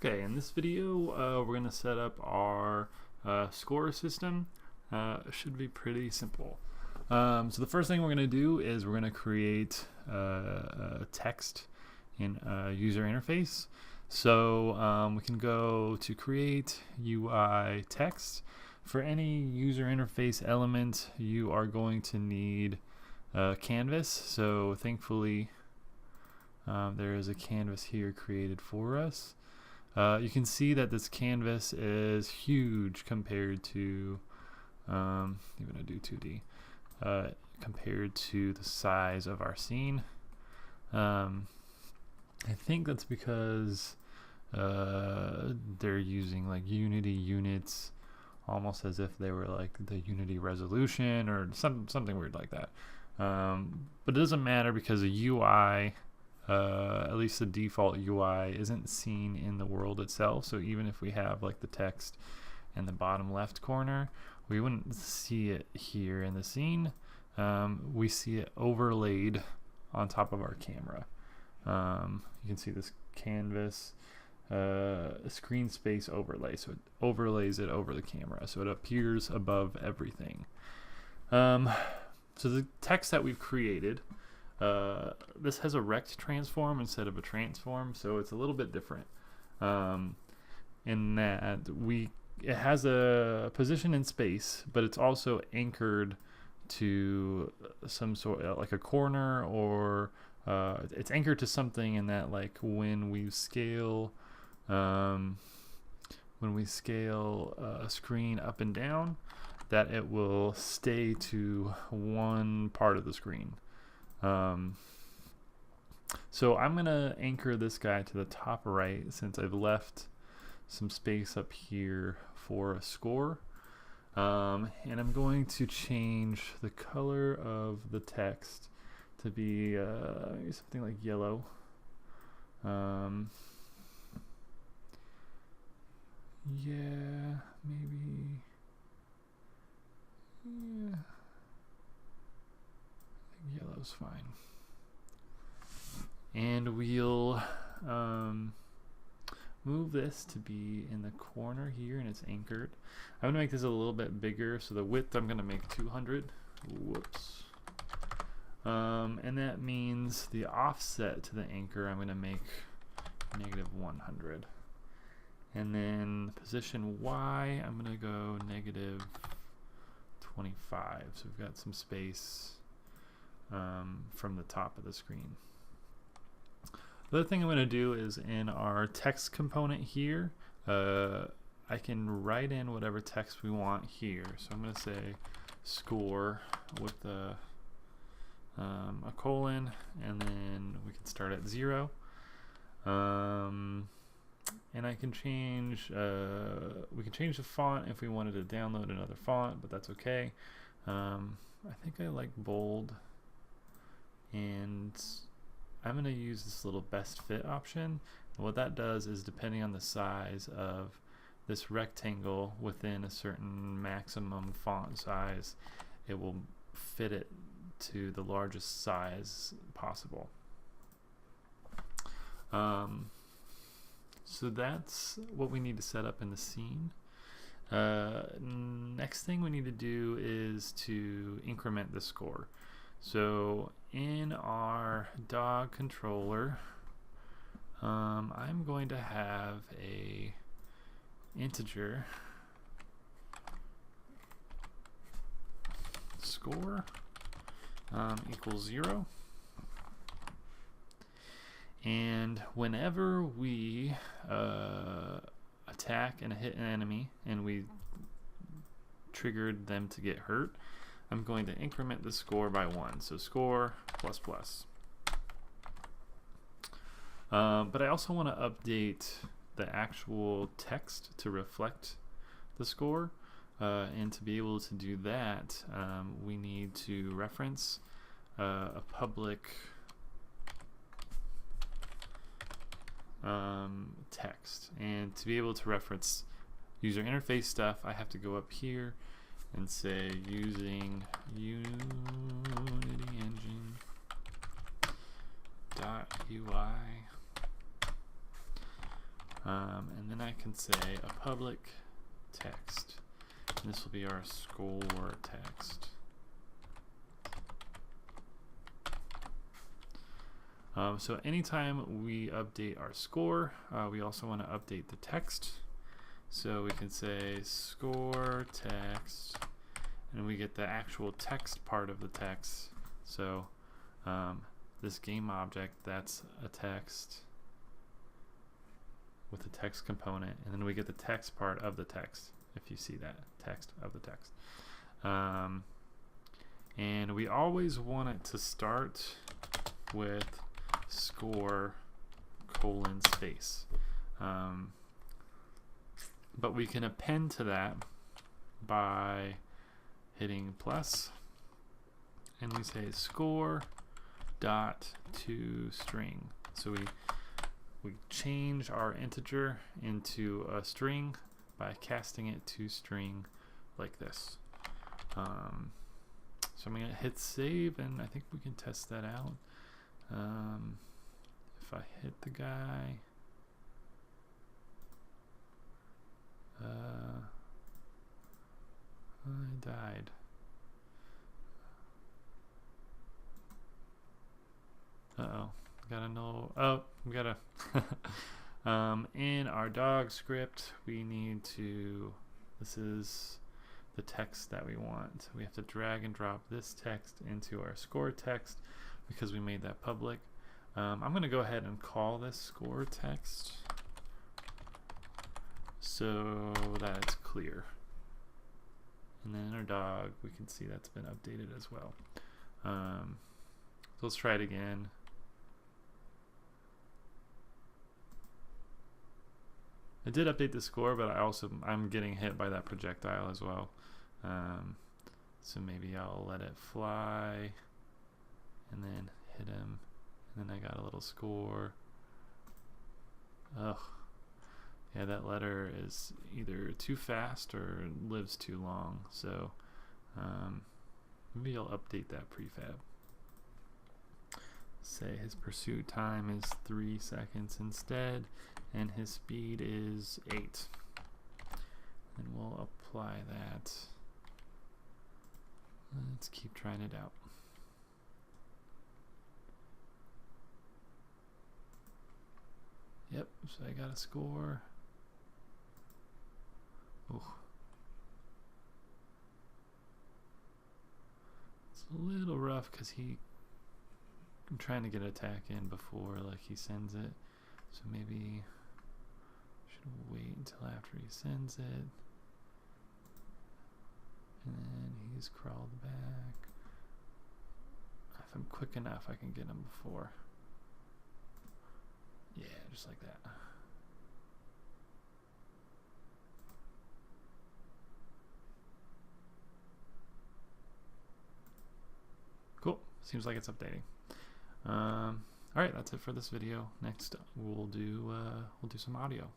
Okay, in this video, we're going to set up our score system. It should be pretty simple. So the first thing we're going to do is we're going to create text in user interface. So we can go to create UI text. For any user interface element, you are going to need canvas. So thankfully, there is a canvas here created for us. You can see that this canvas is huge compared to, even I do 2D, compared to the size of our scene. I think that's because they're using like Unity units, almost as if they were like the Unity resolution or something weird like that. But it doesn't matter because the UI, at least the default UI, isn't seen in the world itself. So even if we have like the text in the bottom left corner, we wouldn't see it here in the scene. We see it overlaid on top of our camera. You can see this canvas screen space overlay, so it overlays it over the camera, so it appears above everything. So the text that we've created, this has a rect transform instead of a transform, so it's a little bit different in that it has a position in space, but it's also anchored to some sort of like a corner, or it's anchored to something in that, like when we scale a screen up and down, that it will stay to one part of the screen. So I'm gonna anchor this guy to the top right, since I've left some space up here for a score. And I'm going to change the color of the text to be maybe something like yellow. Yeah, maybe. Yeah, I think yellow's fine. And we'll move this to be in the corner here, and it's anchored. I'm gonna make this a little bit bigger, so the width I'm gonna make 200. Whoops. And that means the offset to the anchor I'm gonna make -100. And then position Y, I'm gonna go -25. So we've got some space from the top of the screen. The other thing I'm going to do is in our text component here, I can write in whatever text we want here. So I'm going to say score with a colon, and then we can start at 0. And I can change, we can change the font if we wanted to download another font, but that's okay. I think I like bold, and I'm going to use this little best fit option. And what that does is, depending on the size of this rectangle within a certain maximum font size, it will fit it to the largest size possible. So that's what we need to set up in the scene. Next thing we need to do is to increment the score. So in our dog controller, I'm going to have a integer score equals 0. And whenever we attack and hit an enemy and we triggered them to get hurt, I'm going to increment the score by 1. So score plus plus. But I also want to update the actual text to reflect the score. And to be able to do that, we need to reference a public text. And to be able to reference user interface stuff, I have to go up here and say using Unity Engine .ui And then I can say a public text. And this will be our score text. So anytime we update our score, we also want to update the text. So we can say score text, and we get the actual text part of the text. So this game object, that's a text with a text component, and then we get the text part of the text, if you see that, text of the text. And we always want it to start with score : space. But we can append to that by hitting plus, and we say score dot to string. So we change our integer into a string by casting it to string like this. So I'm going to hit save, and I think we can test that out. If I hit the guy, I died. Uh-oh, gotta know. Oh, we gotta. In our dog script, we need to. This is the text that we want. We have to drag and drop this text into our score text because we made that public. I'm gonna go ahead and call this score text so that it's clear. And then in our dog, we can see that's been updated as well. So let's try it again. I did update the score, but I'm getting hit by that projectile as well. So maybe I'll let it fly and then hit him, and then I got a little score. Ugh. Yeah, that letter is either too fast or lives too long. So maybe I'll update that prefab. Say his pursuit time is 3 seconds instead, and his speed is 8. And we'll apply that. Let's keep trying it out. Yep, so I got a score. Ooh. It's a little rough because I'm trying to get an attack in before like he sends it. So maybe should wait until after he sends it. And then he's crawled back. If I'm quick enough, I can get him before. Yeah, just like that. Cool. Seems like it's updating. All right, that's it for this video. Next, we'll do some audio.